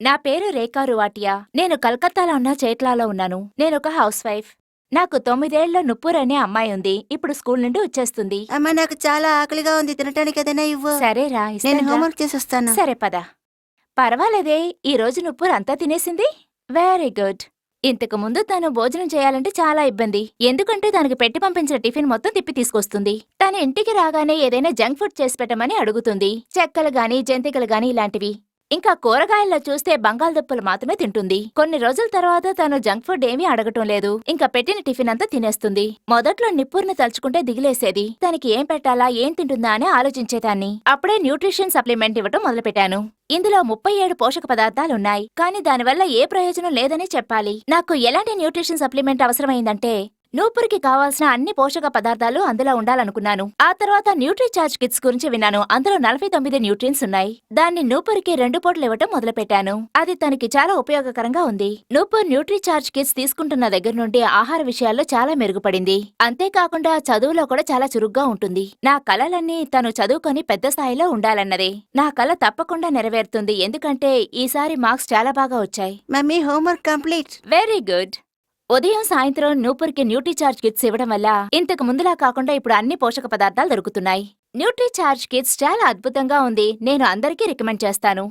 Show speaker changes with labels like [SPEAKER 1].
[SPEAKER 1] నా పేరు రేఖా రువాటియా. నేను కలకత్తాలో ఉన్న చేట్లాలో ఉన్నాను. నేనొక హౌస్ వైఫ్. నాకు 9 ఏళ్ల నుప్పుర్ అనే అమ్మాయి ఉంది. ఇప్పుడు స్కూల్ నుండి వచ్చేస్తుంది.
[SPEAKER 2] అమ్మ నాకు చాలా ఆకలిగా ఉంది, తినటానికి ఏదైనా ఇవ్వు.
[SPEAKER 1] సరేరా,
[SPEAKER 2] నేను
[SPEAKER 1] ఇస్తానురా.
[SPEAKER 2] హోంవర్క్ చేసొస్తాను.
[SPEAKER 1] సరే పద. పర్వాలేదే, ఈ రోజు నుప్పుర్ అంతా తినేసింది. Very good. ఇంతకు ముందు తను భోజనం చేయాలంటే చాలా ఇబ్బంది. ఎందుకంటే తనకి పెట్టి పంపించిన టిఫిన్ మొత్తం తిప్పి తీసుకొస్తుంది. తన ఇంటికి రాగానే ఏదైనా జంక్ ఫుడ్ చేసి పెట్టమని అడుగుతుంది. చెక్కలు గాని జంతికలు గాని ఇలాంటివి. ఇంకా కూరగాయల్లో చూస్తే బంగాళదుంపలు మాత్రమే తింటుంది. కొన్ని రోజుల తర్వాత తను జంక్ ఫుడ్ ఏమీ అడగటం లేదు. ఇంకా పెట్టిన టిఫిన్ అంతా తినేస్తుంది. మొదట్లో నిప్పుర్ని తలుచుకుంటే దిగిలేసేది. తనకి ఏం పెట్టాలా, ఏం తింటుందా అని ఆలోచించేదాన్ని. అప్పుడే న్యూట్రిషన్ సప్లిమెంట్ ఇవ్వటం మొదలుపెట్టాను. ఇందులో 37 పోషక పదార్థాలున్నాయి. కానీ దానివల్ల ఏ ప్రయోజనం లేదనే చెప్పాలి. నాకు ఎలాంటి న్యూట్రిషన్ సప్లిమెంట్ అవసరమైందంటే నూపురికి కావాల్సిన అన్ని పోషక పదార్థాలు అందులో ఉండాలనుకున్నాను. ఆ తర్వాత న్యూట్రీచార్జ్ కిట్స్ గురించి విన్నాను. అందులో 49 న్యూట్రియన్స్ ఉన్నాయి. దాన్ని నూపురికి 2 పూటలు ఇవ్వటం మొదలుపెట్టాను. అది తనకి చాలా ఉపయోగకరంగా ఉంది. నూపర్ న్యూట్రీచార్జ్ కిట్స్ తీసుకుంటున్న దగ్గర నుండి ఆహార విషయాల్లో చాలా మెరుగుపడింది. అంతేకాకుండా చదువులో కూడా చాలా చురుగ్గా ఉంటుంది. నా కలలన్నీ తను చదువుకొని పెద్ద స్థాయిలో ఉండాలన్నదే. నా కల తప్పకుండా నెరవేరుతుంది, ఎందుకంటే ఈసారి మార్క్స్ చాలా బాగా వచ్చాయి.
[SPEAKER 2] Mummy homework complete.
[SPEAKER 1] Very good. ఉదయం సాయంత్రం నూపుర్కి న్యూట్రీచార్జ్ కిట్స్ ఇవ్వడం వల్ల ఇంతకు ముందులా కాకుండా ఇప్పుడు అన్ని పోషక పదార్థాలు దొరుకుతున్నాయి. న్యూట్రీచార్జ్ కిట్స్ చాలా అద్భుతంగా ఉంది. నేను అందరికీ రికమెండ్ చేస్తాను.